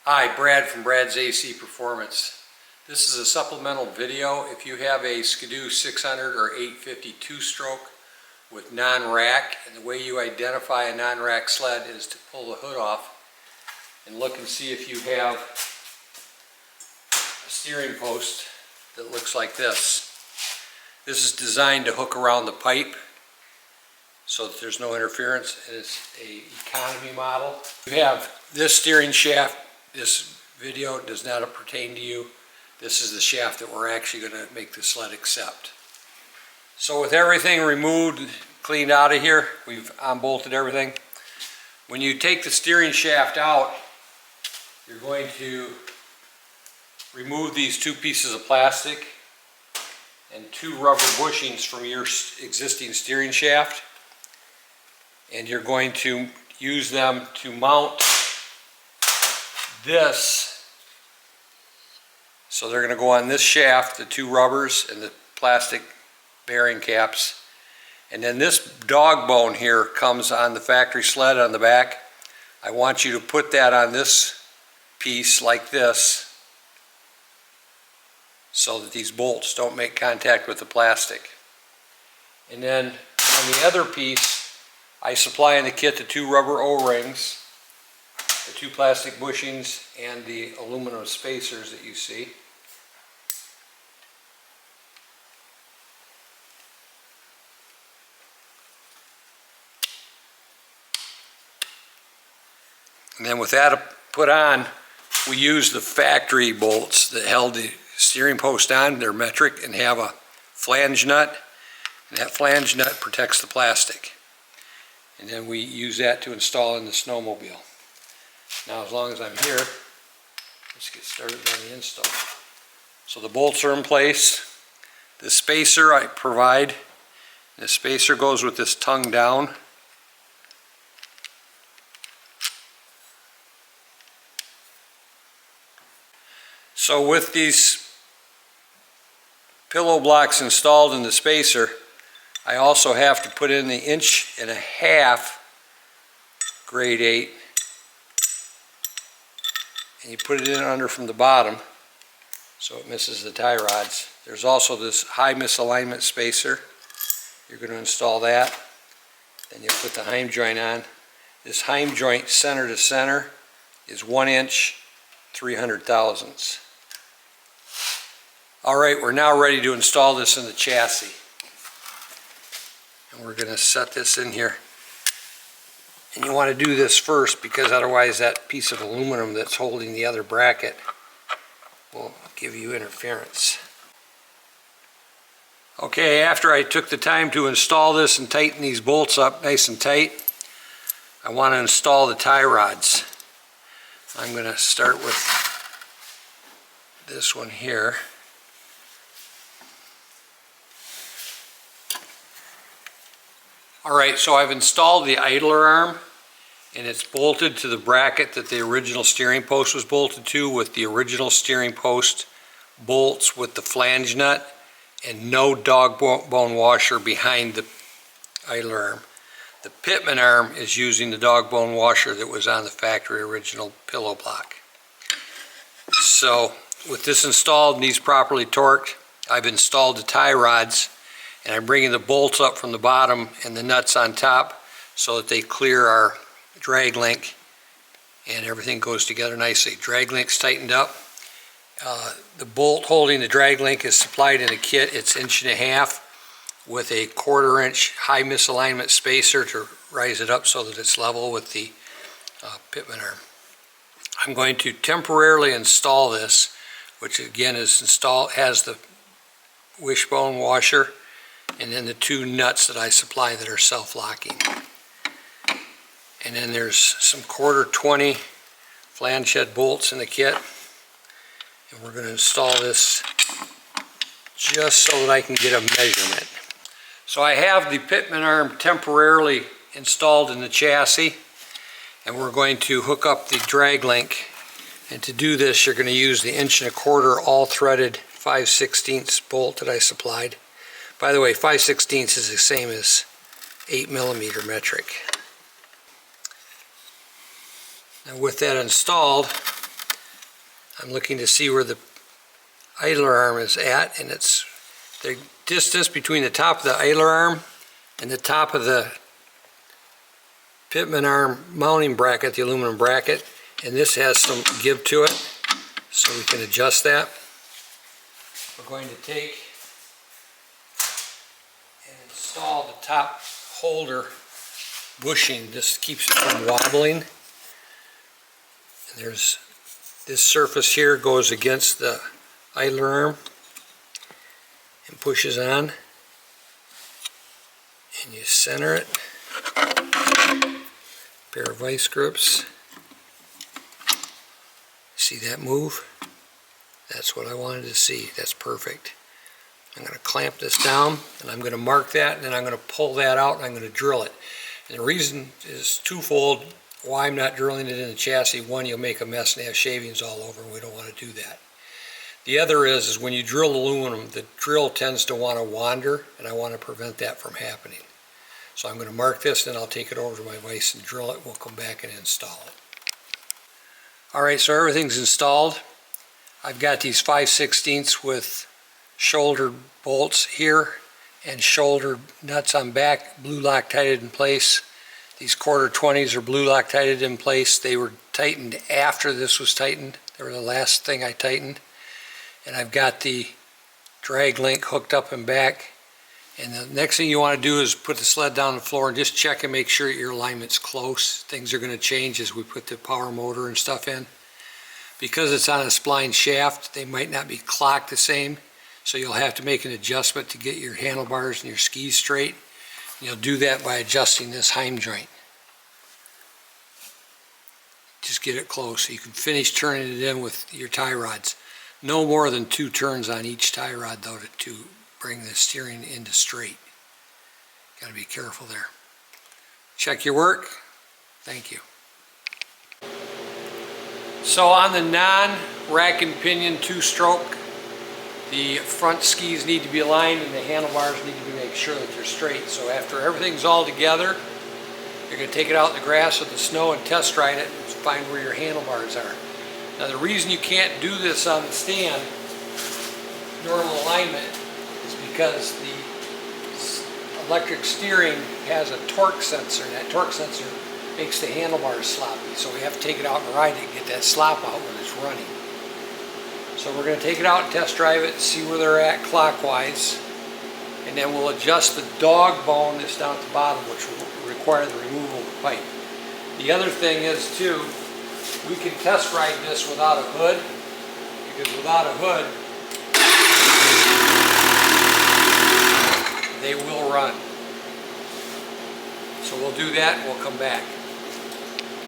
Hi, Brad from Brad's AC Performance. This is a supplemental video. If you have a Skidoo 600 or 850 two-stroke with non-rack, and the way you identify a non-rack sled is to pull the hood off and look and see if you have a steering post that looks like this. This is designed to hook around the pipe so that there's no interference. It is an economy model. You have this steering shaft. This video does not pertain to you. This is the shaft that we're actually going to make the sled accept. So with everything removed, cleaned out of here, we've unbolted everything. When you take the steering shaft out, you're going to remove these two pieces of plastic and two rubber bushings from your existing steering shaft, and you're going to use them to mount this. So they're going to go on this shaft, the two rubbers and the plastic bearing caps, and then this dog bone here comes on the factory sled on the back. I want you to put that on this piece like this so that these bolts don't make contact with the plastic. And then on the other piece, I supply in the kit the two rubber O-rings, the two plastic bushings, and the aluminum spacers that you see. And then with that put on, we use the factory bolts that held the steering post on. They're metric and have a flange nut, and that flange nut protects the plastic. And then we use that to install in the snowmobile. Now, as long as I'm here, let's get started on the install. So the bolts are in place. The spacer I provide, the spacer goes with this tongue down. So with these pillow blocks installed in the spacer, I also have to put in the 1.5 inch grade 8, and you put it in under from the bottom so it misses the tie rods. There's also this high misalignment spacer. You're going to install that. Then you put the heim joint on. This heim joint center to center is 1 inch 300 thousandths. Alright, we're now ready to install this in the chassis. And we're going to set this in here. And you want to do this first because otherwise that piece of aluminum that's holding the other bracket will give you interference. Okay, after I took the time to install this and tighten these bolts up nice and tight, I want to install the tie rods. I'm going to start with this one here. Alright, so I've installed the idler arm, and it's bolted to the bracket that the original steering post was bolted to, with the original steering post bolts with the flange nut and no dog bone washer behind the idler arm. The pitman arm is using the dog bone washer that was on the factory original pillow block. So with this installed and these properly torqued, I've installed the tie rods, and I'm bringing the bolts up from the bottom and the nuts on top so that they clear our drag link and everything goes together nicely. Drag link's tightened up. The bolt holding the drag link is supplied in a kit. It's 1.5 inches with a 1/4 inch high misalignment spacer to rise it up so that it's level with the pitman arm. I'm going to temporarily install this, which again is has the wishbone washer and then the two nuts that I supply that are self-locking. And then there's some 1/4 flange head bolts in the kit, and we're going to install this just so that I can get a measurement. So I have the pitman arm temporarily installed in the chassis, and we're going to hook up the drag link. And to do this, you're going to use the 1.25 inch all threaded 5/16 bolt that I supplied. By the way, 5/16 is the same as 8mm metric. Now with that installed, I'm looking to see where the idler arm is at, and it's the distance between the top of the idler arm and the top of the pitman arm mounting bracket, the aluminum bracket, and this has some give to it, so we can adjust that. We're going to take and install the top holder bushing. This keeps it from wobbling. And there's this surface here goes against the idler arm and pushes on, and you center it. Pair of vice grips. See that move? That's what I wanted to see. That's perfect. I'm going to clamp this down, and I'm going to mark that, and then I'm going to pull that out, and I'm going to drill it. And the reason is twofold why I'm not drilling it in the chassis. One, you'll make a mess and have shavings all over, and we don't want to do that. The other is when you drill aluminum, the drill tends to want to wander, and I want to prevent that from happening. So I'm going to mark this, and then I'll take it over to my vise and drill it. We'll come back and install it. Alright, so everything's installed. I've got these 5/16 with shouldered bolts here and shouldered nuts on back, blue Loctited in place. These 1/4-20s are blue Loctited in place. They were tightened after this was tightened. They were the last thing I tightened. And I've got the drag link hooked up and back. And the next thing you want to do is put the sled down on the floor and just check and make sure your alignment's close. Things are going to change as we put the power motor and stuff in. Because it's on a spline shaft, they might not be clocked the same, so you'll have to make an adjustment to get your handlebars and your skis straight. You'll do that by adjusting this heim joint. Just get it close so you can finish turning it in with your tie rods. No more than 2 turns on each tie rod though to bring the steering into straight. Got to be careful there. Check your work. Thank you. So on the non-rack and pinion 2-stroke, the front skis need to be aligned and the handlebars need to make sure that they're straight. So after everything's all together, you're going to take it out in the grass with the snow and test ride it and find where your handlebars are. Now the reason you can't do this on the stand, normal alignment, is because the electric steering has a torque sensor, and that torque sensor makes the handlebars sloppy. So we have to take it out and ride it and get that slop out when it's running. So we're going to take it out and test drive it, see where they're at clockwise, and then we'll adjust the dog bone that's down at the bottom, which will require the removal of the pipe. The other thing is too, we can test ride this without a hood, because without a hood, they will run. So we'll do that and we'll come back.